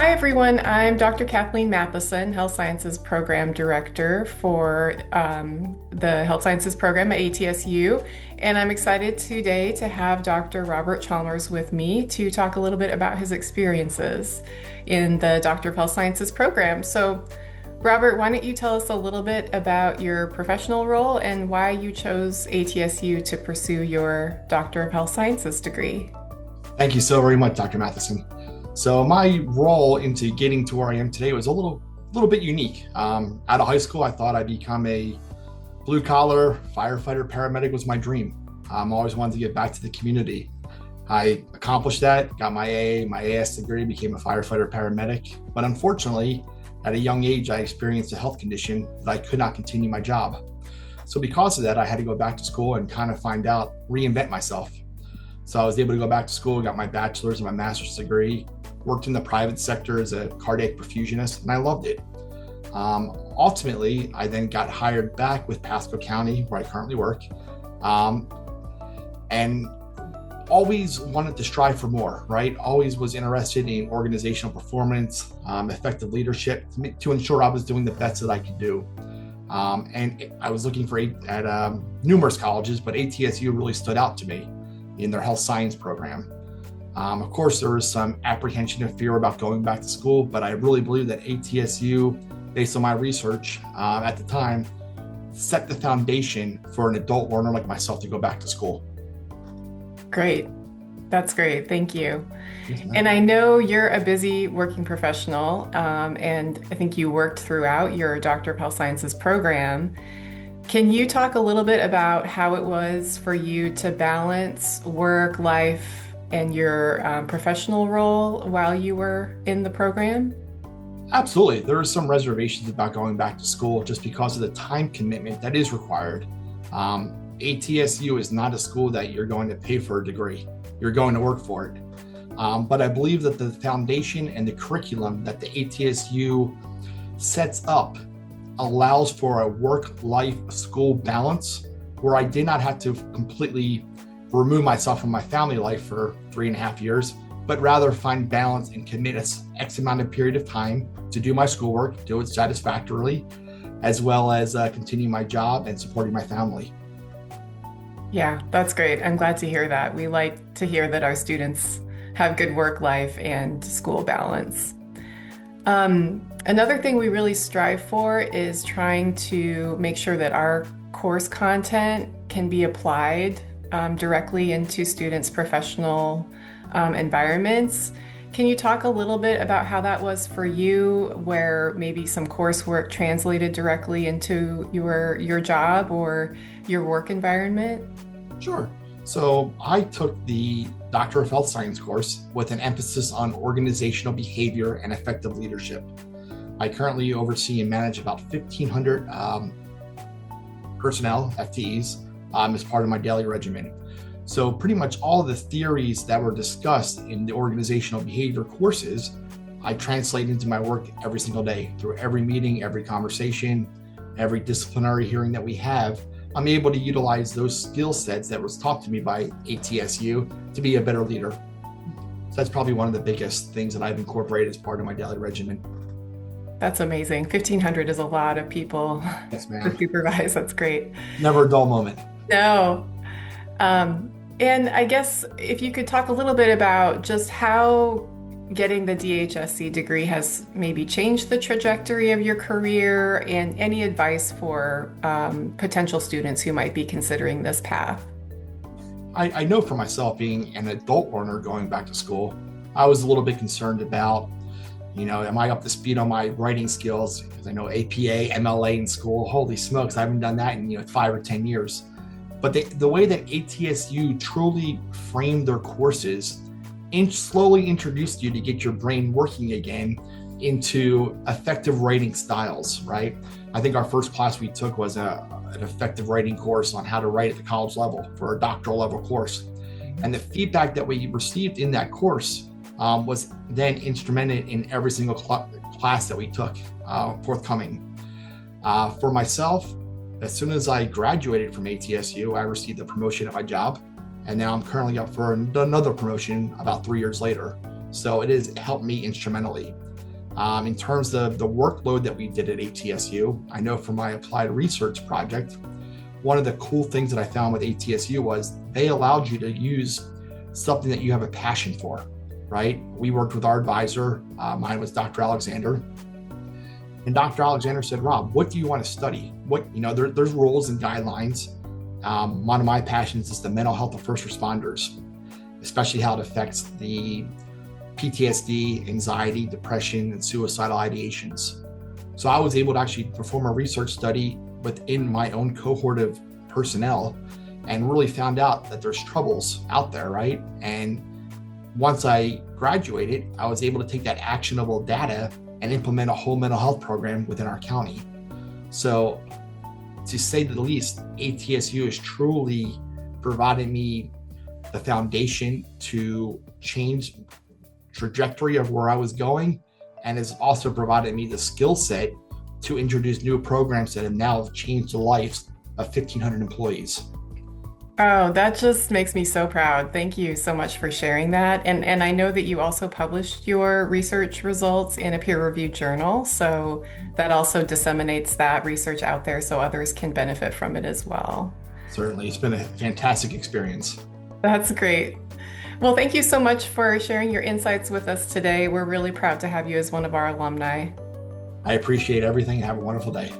Hi, everyone. I'm Dr. Kathleen Matheson, Health Sciences Program Director for the Health Sciences Program at ATSU. And I'm excited today to have Dr. Robert Chalmers with me to talk a little bit about his experiences in the Doctor of Health Sciences program. So, Robert, why don't you tell us a little bit about your professional role and why you chose ATSU to pursue your Doctor of Health Sciences degree? Thank you so very much, Dr. Matheson. So my role into getting to where I am today was a little bit unique. Out of high school, I thought I'd become a blue collar firefighter paramedic was my dream. I always wanted to get back to the community. I accomplished that, got my AA, my AS degree, became a firefighter paramedic. But unfortunately, at a young age, I experienced a health condition that I could not continue my job. So because of that, I had to go back to school and kind of reinvent myself. So I was able to go back to school, got my bachelor's and my master's degree, worked in the private sector as a cardiac perfusionist, and I loved it. Ultimately, I then got hired back with Pasco County, where I currently work, and always wanted to strive for more, right? Always was interested in organizational performance, effective leadership to ensure I was doing the best that I could do. And I was looking at numerous colleges, but ATSU really stood out to me in their health science program. Of course, there was some apprehension and fear about going back to school, but I really believe that ATSU, based on my research at the time, set the foundation for an adult learner like myself to go back to school. Great. That's great. Thank you. Yes, And I know you're a busy working professional, and I think you worked throughout your Doctor of Health Sciences program. Can you talk a little bit about how it was for you to balance work, life, and your professional role while you were in the program? Absolutely. There are some reservations about going back to school just because of the time commitment that is required. ATSU is not a school that you're going to pay for a degree. You're going to work for it. But I believe that the foundation and the curriculum that the ATSU sets up allows for a work-life school balance where I did not have to completely remove myself from my family life for 3.5 years, but rather find balance and commit X amount of period of time to do my schoolwork, do it satisfactorily, as well as continue my job and supporting my family. Yeah, that's great. I'm glad to hear that. We like to hear that our students have good work life and school balance. Another thing we really strive for is trying to make sure that our course content can be applied directly into students' professional environments. Can you talk a little bit about how that was for you, where maybe some coursework translated directly into your job or your work environment? Sure. So I took the Doctor of Health Science course with an emphasis on organizational behavior and effective leadership. I currently oversee and manage about 1,500 personnel, FTEs, as part of my daily regimen. So pretty much all of the theories that were discussed in the organizational behavior courses, I translate into my work every single day through every meeting, every conversation, every disciplinary hearing that we have. I'm able to utilize those skill sets that was taught to me by ATSU to be a better leader. So that's probably one of the biggest things that I've incorporated as part of my daily regimen. That's amazing. 1,500 is a lot of people Yes, to ma'am. supervise. That's great. Never a dull moment. No. And I guess if you could talk a little bit about just how getting the DHSC degree has maybe changed the trajectory of your career and any advice for potential students who might be considering this path. I know for myself, being an adult learner going back to school, I was a little bit concerned about, am I up to speed on my writing skills? Because I know APA, MLA in school, holy smokes, I haven't done that in 5 or 10 years. But the way that ATSU truly framed their courses slowly introduced you to get your brain working again into effective writing styles, right? I think our first class we took was an effective writing course on how to write at the college level for a doctoral level course. And the feedback that we received in that course was then instrumented in every single class that we took forthcoming. For myself, as soon as I graduated from ATSU, I received a promotion at my job. And now I'm currently up for another promotion about 3 years later. So it has helped me instrumentally. In terms of the workload that we did at ATSU, I know from my applied research project, one of the cool things that I found with ATSU was they allowed you to use something that you have a passion for, right? We worked with our advisor, mine was Dr. Alexander. And Dr. Alexander said, Rob, what do you want to study? There's rules and guidelines. One of my passions is the mental health of first responders, especially how it affects the PTSD, anxiety, depression, and suicidal ideations. So I was able to actually perform a research study within my own cohort of personnel and really found out that there's troubles out there, right? And once I graduated, I was able to take that actionable data and implement a whole mental health program within our county. So to say the least, ATSU has truly provided me the foundation to change trajectory of where I was going, and has also provided me the skill set to introduce new programs that have now changed the lives of 1,500 employees. Oh, that just makes me so proud. Thank you so much for sharing that. And I know that you also published your research results in a peer-reviewed journal, so that also disseminates that research out there so others can benefit from it as well. Certainly, it's been a fantastic experience. That's great. Well, thank you so much for sharing your insights with us today. We're really proud to have you as one of our alumni. I appreciate everything. Have a wonderful day.